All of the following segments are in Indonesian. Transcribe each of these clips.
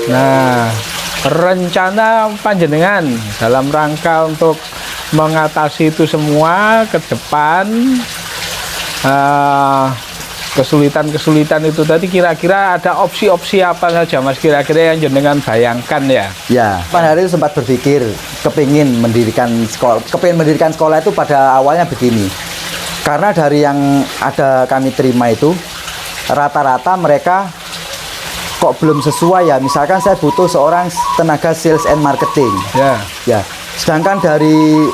Nah, rencana panjenengan dalam rangka untuk mengatasi itu semua ke depan, kesulitan-kesulitan itu tadi, kira-kira ada opsi-opsi apa saja Mas kira-kira yang jenengan bayangkan ya? Ya, Pak Hari sempat berpikir kepingin mendirikan sekolah itu pada awalnya begini. Karena dari yang ada kami terima itu rata-rata mereka kok belum sesuai ya. Misalkan saya butuh seorang tenaga sales and marketing. Ya. Sedangkan dari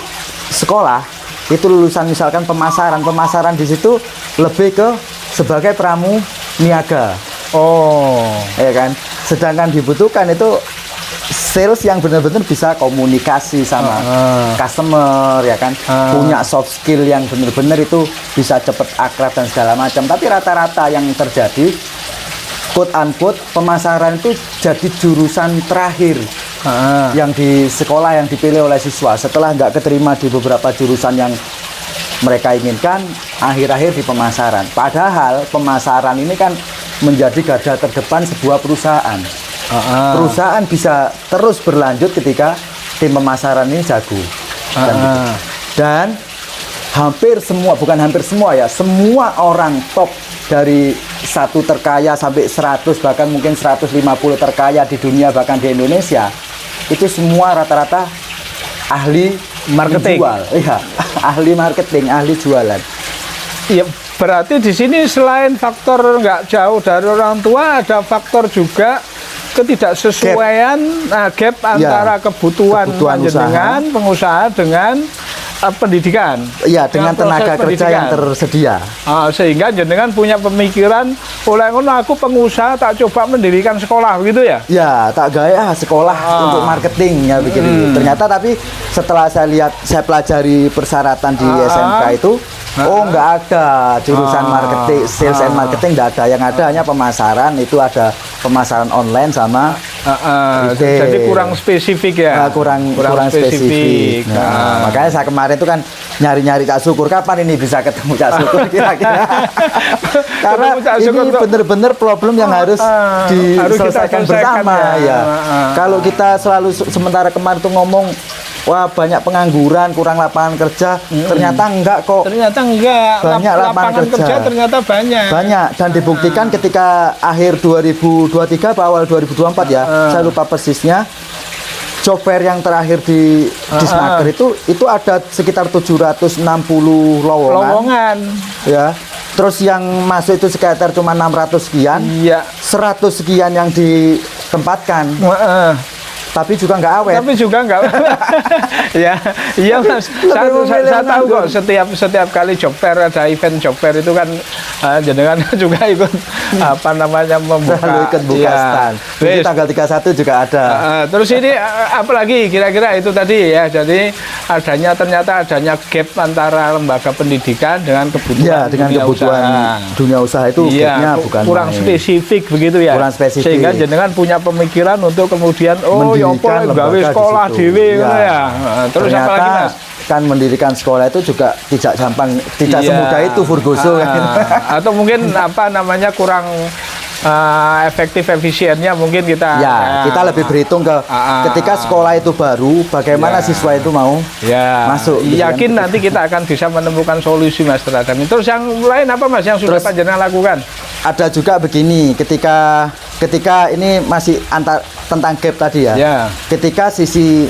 sekolah itu lulusan misalkan pemasaran di situ lebih ke sebagai pramu niaga. Ya kan. Sedangkan dibutuhkan itu sales yang benar-benar bisa komunikasi sama customer, ya kan, punya soft skill yang benar-benar itu bisa cepet akrab dan segala macam. Tapi rata-rata yang terjadi, quote unquote, pemasaran itu jadi jurusan terakhir yang di sekolah yang dipilih oleh siswa. Setelah nggak keterima di beberapa jurusan yang mereka inginkan, akhir-akhir di pemasaran. Padahal pemasaran ini kan menjadi garda terdepan sebuah perusahaan. Perusahaan bisa terus berlanjut ketika tim pemasaran ini jago. Dan hampir semua, bukan hampir semua ya, semua orang top dari 1 terkaya sampai 100, bahkan mungkin 150 terkaya di dunia, bahkan di Indonesia, itu semua rata-rata ahli marketing. Jual. Iya, ahli marketing, ahli jualan. Iya, berarti di sini selain faktor nggak jauh dari orang tua, ada faktor juga ketidaksesuaian, gap antara kebutuhan panjenengan pengusaha dengan pendidikan. Iya, dengan tenaga kerja yang tersedia. Sehingga jenengan punya pemikiran, oleh ngono aku pengusaha tak coba mendirikan sekolah begitu ya? Ya, tak gaya sekolah untuk marketing ya begini. Ternyata tapi setelah saya pelajari persyaratan di SMK itu, nggak ada jurusan marketing, sales and marketing nggak ada. Yang ada hanya pemasaran, itu ada pemasaran online sama jadi kurang spesifik ya? Kurang spesifik. Makanya saya kemarin itu kan nyari-nyari Cak Syukur, kapan ini bisa ketemu Cak Syukur kira-kira. Karena ini benar-benar problem yang harus diselesaikan bersama ya. Kalau kita selalu sementara kemarin tuh ngomong, wah banyak pengangguran, kurang lapangan kerja, ternyata enggak kok. Ternyata enggak. Banyak lapangan kerja ternyata banyak. Banyak, dan dibuktikan ketika akhir 2023 atau awal 2024 ya, saya lupa persisnya. Job fair yang terakhir di Disnaker itu ada sekitar 760 lowongan. Ya. Terus yang masuk itu sekitar cuma 600 sekian. Iya. 100 sekian yang ditempatkan. Tapi juga nggak awet. Iya Mas. Saya tahu kok, setiap kali job fair, ada event job fair itu kan jenengan juga ikut membuka stand. Jadi tanggal 31 juga ada. Terus ini apalagi kira-kira itu tadi ya. Jadi ternyata adanya gap antara lembaga pendidikan dengan kebutuhan. Ya, dengan kebutuhan dunia usaha itu gapnya bukan kurang spesifik begitu ya. Kurang spesifik. Sehingga jenengan punya pemikiran untuk kemudian gawe sekolah dhewe ya. Terus apa lagi Mas? Kan mendirikan sekolah itu juga tidak gampang, tidak semudah itu Furgoso atau mungkin kurang efektif efisiennya mungkin kita lebih berhitung ke ketika sekolah itu baru, bagaimana siswa itu mau masuk. Yakin nanti kita akan bisa menemukan solusi Mas terhadap ini. Terus yang lain apa Mas yang sudah panjenengan lakukan? Ada juga begini, ketika ini masih tentang gap tadi ya. Ketika sisi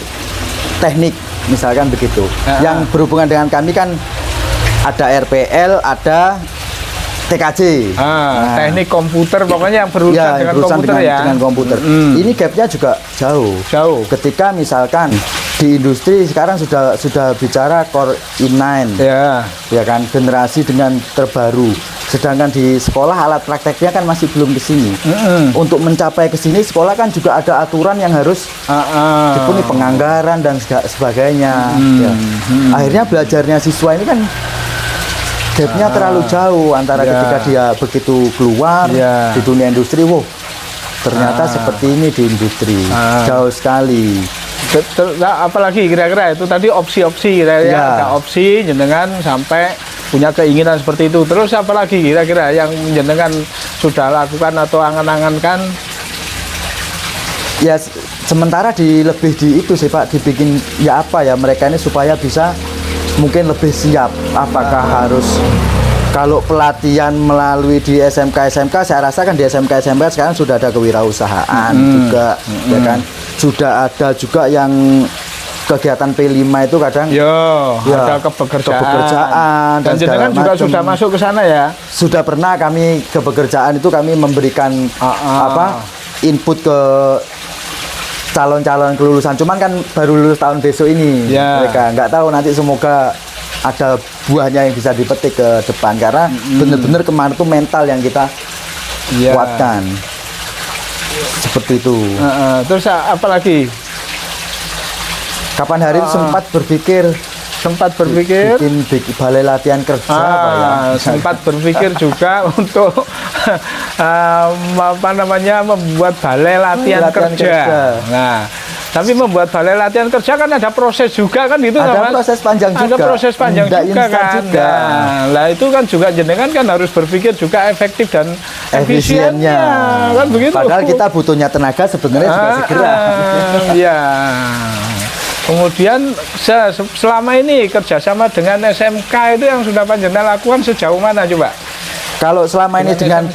teknik misalkan begitu, yang berhubungan dengan kami kan ada RPL, ada TKJ. Teknik komputer, pokoknya yang berurusan dengan komputer ya. Dengan komputer. Ini gapnya juga jauh. Ketika misalkan di industri sekarang sudah bicara Core i9, ya kan, generasi dengan terbaru. Sedangkan di sekolah alat prakteknya kan masih belum ke sini. Untuk mencapai ke sini, sekolah kan juga ada aturan yang harus dipenuhi, penganggaran dan sebagainya. Akhirnya belajarnya siswa ini kan gapnya terlalu jauh antara ketika dia begitu keluar di dunia industri, ternyata seperti ini di industri, jauh sekali. Apalagi kira-kira itu tadi opsi-opsi ada opsi jenengan sampai punya keinginan seperti itu. Terus apalagi kira-kira yang jenengan sudah lakukan atau angan-angankan? Ya sementara lebih di itu sih Pak, dibikin ya apa ya mereka ini supaya bisa mungkin lebih siap. Apakah harus kalau pelatihan melalui di SMK saya rasa kan di SMK sekarang sudah ada kewirausahaan juga ya kan, sudah ada juga yang kegiatan P5 itu kadang ada kepekerjaan dan jenengan juga macam. sudah masuk ke sana ya? Sudah pernah kami kepekerjaan itu kami memberikan input ke calon-calon kelulusan, cuman kan baru lulus tahun besok ini mereka nggak tahu, nanti semoga ada buahnya yang bisa dipetik ke depan karena benar-benar kemarin itu mental yang kita kuatkan seperti itu. Terus apa lagi? Kapan hari itu sempat berpikir bikin balai latihan kerja Pak, ya. Sempat berpikir juga untuk membuat balai latihan kerja. Nah, tapi membuat balai latihan kerja kan ada proses juga kan itu ada kan? Proses panjang juga. Ada proses panjang juga kan. Nah, itu kan juga jenengan kan harus berpikir juga efektif dan efisiennya. Kan begitu. Padahal kita butuhnya tenaga sebenarnya juga segera. Iya. Kemudian selama ini kerjasama dengan SMK itu yang sudah panjenengan lakukan sejauh mana coba? Kalau selama ini dengan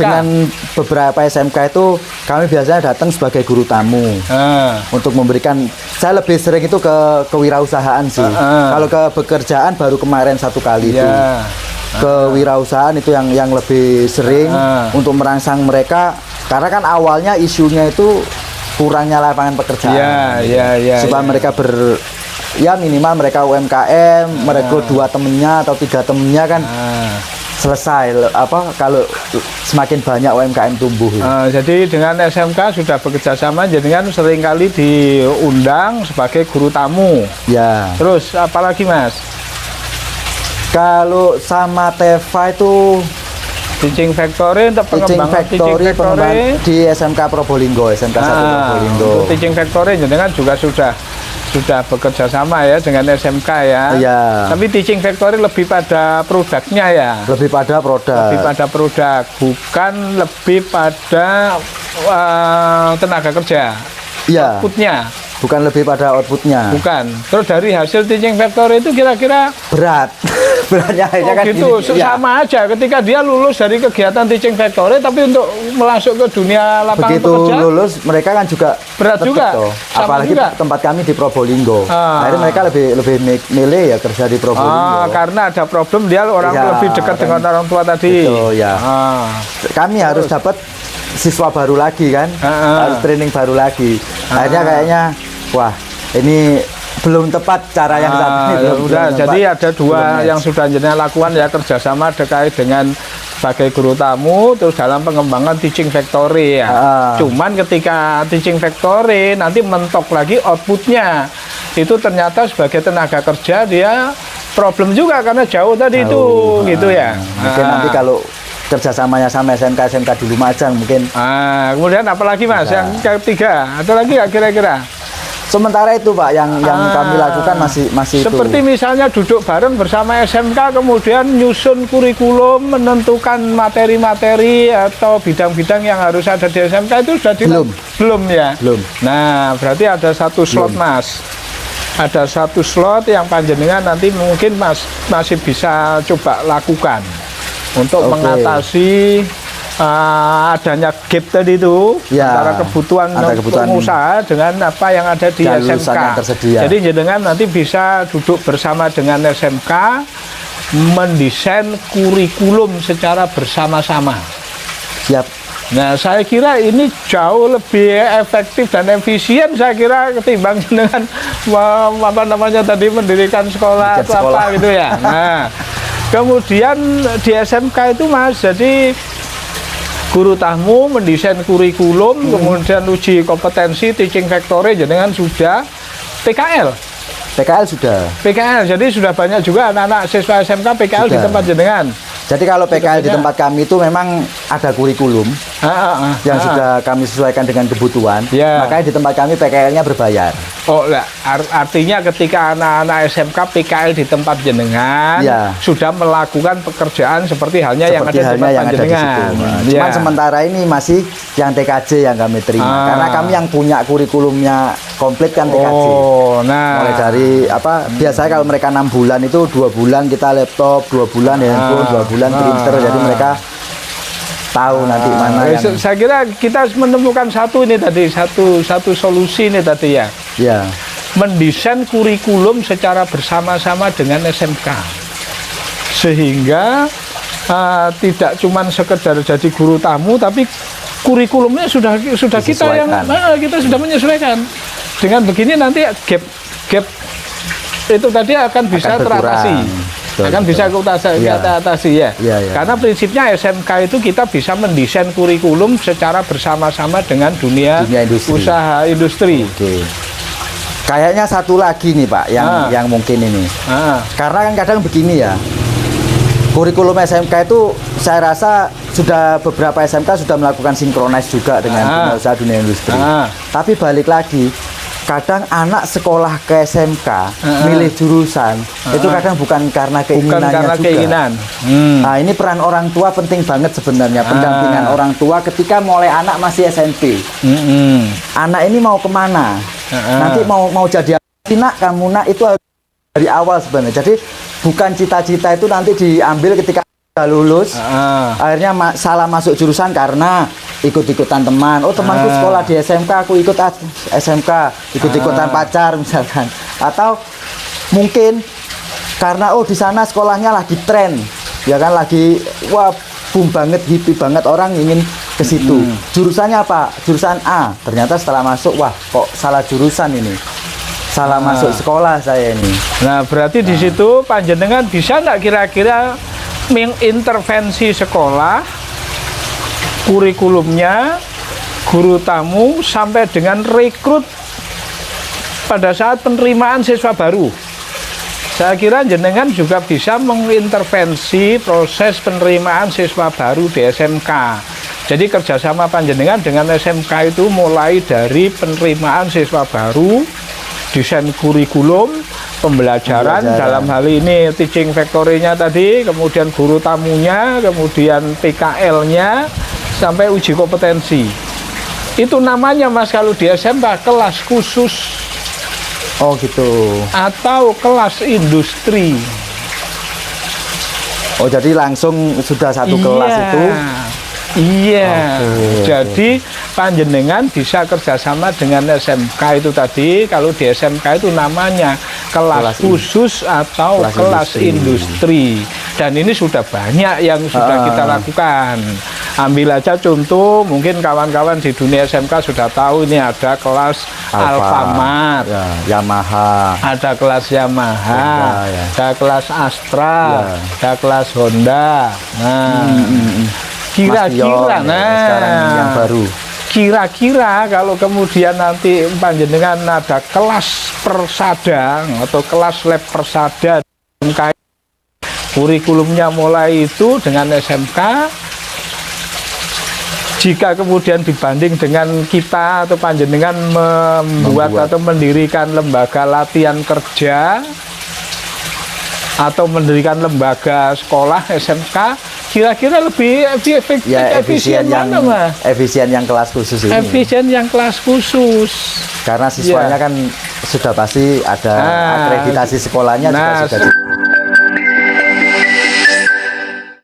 beberapa SMK itu kami biasanya datang sebagai guru tamu untuk memberikan. Saya lebih sering itu ke kewirausahaan sih. Kalau ke pekerjaan baru kemarin 1 kali itu. Kewirausahaan itu yang lebih sering untuk merangsang mereka karena kan awalnya isunya itu kurangnya lapangan pekerjaan. Supaya mereka minimal mereka UMKM, mereka 2 temennya atau 3 temennya kan selesai kalau semakin banyak UMKM tumbuh. Jadi dengan SMK sudah bekerja sama, jadi kan seringkali diundang sebagai guru tamu. Terus apalagi Mas? Kalau sama Teva itu Teaching Factory untuk pengembangan Teaching Factory di SMK Probolinggo, SMK 1 Probolinggo. Teaching Factory jenengan juga sudah bekerja sama ya dengan SMK ya. Tapi Teaching Factory lebih pada produknya ya. Lebih pada produk, bukan lebih pada tenaga kerja. Outputnya. Bukan lebih pada outputnya. Bukan. Terus dari hasil Teaching Factory itu kira-kira beratnya akhirnya kan gitu. Sama aja ketika dia lulus dari kegiatan Teaching Factory, tapi untuk masuk ke dunia lapangan begitu pekerjaan lulus mereka kan juga berat juga. Apalagi juga. Tempat kami di Probolinggo. Akhirnya mereka lebih milih ya kerja di Probolinggo. Karena ada problem dia lebih dekat dengan orang tua tadi. Betul, ya. Kami harus dapat siswa baru lagi kan, harus training baru lagi. Akhirnya kayaknya wah ini belum tepat cara yang saat ini. Jadi ada 2 yang sudah jenengan lakukan ya, kerjasama terkait dengan sebagai guru tamu, terus dalam pengembangan Teaching Factory ya. Cuman ketika Teaching Factory nanti mentok lagi outputnya, itu ternyata sebagai tenaga kerja dia problem juga karena jauh tadi itu gitu ya. Mungkin nanti kalau kerjasamanya sama SMK di Lumajang mungkin. Kemudian apalagi Mas yang ketiga? Ada lagi nggak kira-kira? Sementara itu Pak yang kami lakukan masih seperti itu. Misalnya duduk bareng bersama SMK kemudian nyusun kurikulum, menentukan materi-materi atau bidang-bidang yang harus ada di SMK itu sudah belum ya? Belum. Nah, berarti ada 1 slot Mas. Ada 1 slot yang panjenengan nanti mungkin Mas masih bisa coba lakukan untuk mengatasi adanya gap tadi itu antara kebutuhan pengusaha dengan apa yang ada di SMK. Jadi jenengan nanti bisa duduk bersama dengan SMK mendesain kurikulum secara bersama-sama. Nah, saya kira ini jauh lebih efektif dan efisien saya kira ketimbang dengan mendirikan sekolah atau apa gitu ya. Nah, kemudian di SMK itu Mas, jadi guru tamu mendesain kurikulum, kemudian uji kompetensi Teaching Factory jenengan sudah PKL sudah. PKL, jadi sudah banyak juga anak-anak siswa SMK PKL di tempat jenengan. Jadi kalau PKL di tempat kami itu memang ada kurikulum yang sudah kami sesuaikan dengan kebutuhan. Makanya di tempat kami PKL-nya berbayar. Oh, lah, artinya ketika anak-anak SMK PKL di tempat jenengan sudah melakukan pekerjaan seperti halnya yang ada di tempat jenengan. Cuman sementara ini masih yang TKJ yang kami terima. Karena kami yang punya kurikulumnya komplit kan TKJ. Mulai dari biasanya kalau mereka 6 bulan itu 2 bulan kita laptop, 2 bulan handphone, 2 bulan printer, jadi mereka tahu nanti mana yang... Saya kira kita menemukan satu solusi ini tadi ya. Mendesain kurikulum secara bersama-sama dengan SMK, sehingga tidak cuma sekedar jadi guru tamu, tapi kurikulumnya sudah kita sudah menyesuaikan. Dengan begini nanti gap itu tadi akan bisa teratasi. Bisa kita atasi ya. Karena prinsipnya SMK itu kita bisa mendesain kurikulum secara bersama-sama dengan dunia usaha industri. Kayaknya satu lagi nih Pak yang mungkin ini. Karena kan kadang begini ya. Kurikulum SMK itu saya rasa sudah beberapa SMK sudah melakukan sinkronis juga dengan dunia usaha dunia industri. Tapi balik lagi, kadang anak sekolah ke SMK milih jurusan itu kadang bukan karena keinginannya juga. Nah, ini peran orang tua penting banget sebenarnya, pendampingan orang tua ketika mulai anak masih SMP. Anak ini mau kemana? Nanti mau jadi apa? Nak, kamu nak, itu dari awal sebenarnya. Jadi bukan cita-cita itu nanti diambil ketika lulus, akhirnya salah masuk jurusan karena ikut-ikutan teman. Oh, temanku sekolah di SMK, aku ikut SMK, ikut-ikutan pacar misalkan. Atau mungkin karena di sana sekolahnya lagi tren, ya kan, lagi boom banget, hippie banget, orang ingin ke situ. Jurusannya apa? Jurusan A. Ternyata setelah masuk, kok salah jurusan ini. Salah masuk sekolah saya ini. Nah, berarti di situ panjenengan bisa nggak kira-kira mengintervensi sekolah, kurikulumnya, guru tamu, sampai dengan rekrut pada saat penerimaan siswa baru. Saya kira jenengan juga bisa mengintervensi proses penerimaan siswa baru di SMK. Jadi kerjasama panjenengan dengan SMK itu mulai dari penerimaan siswa baru, desain kurikulum, pembelajaran dalam hal ini teaching factory-nya tadi, kemudian guru tamunya, kemudian PKL-nya, sampai uji kompetensi. Itu namanya Mas kalau di SMK kelas khusus. Oh gitu. Atau kelas industri. Oh, jadi langsung sudah satu kelas itu. Iya, jadi panjenengan bisa kerjasama dengan SMK itu tadi. Kalau di SMK itu namanya kelas khusus atau kelas industri. Dan ini sudah banyak yang sudah kita lakukan. Ambil aja contoh, mungkin kawan-kawan di dunia SMK sudah tahu ini ada kelas Alfamart, Yamaha, ada kelas Yamaha, ada kelas Astra, ada kelas Honda. Nah, kira-kira yang baru. Kira-kira kalau kemudian nanti panjenengan ada kelas persada atau kelas lab persada, kurikulumnya mulai itu dengan SMK. Jika kemudian dibanding dengan kita atau panjenengan membuat atau mendirikan lembaga latihan kerja atau mendirikan lembaga sekolah SMK, kira-kira lebih efisien mana, Mas? Efisien yang kelas khusus ini. Efisien yang kelas khusus. Karena siswanya kan sudah pasti ada akreditasi sekolahnya juga sudah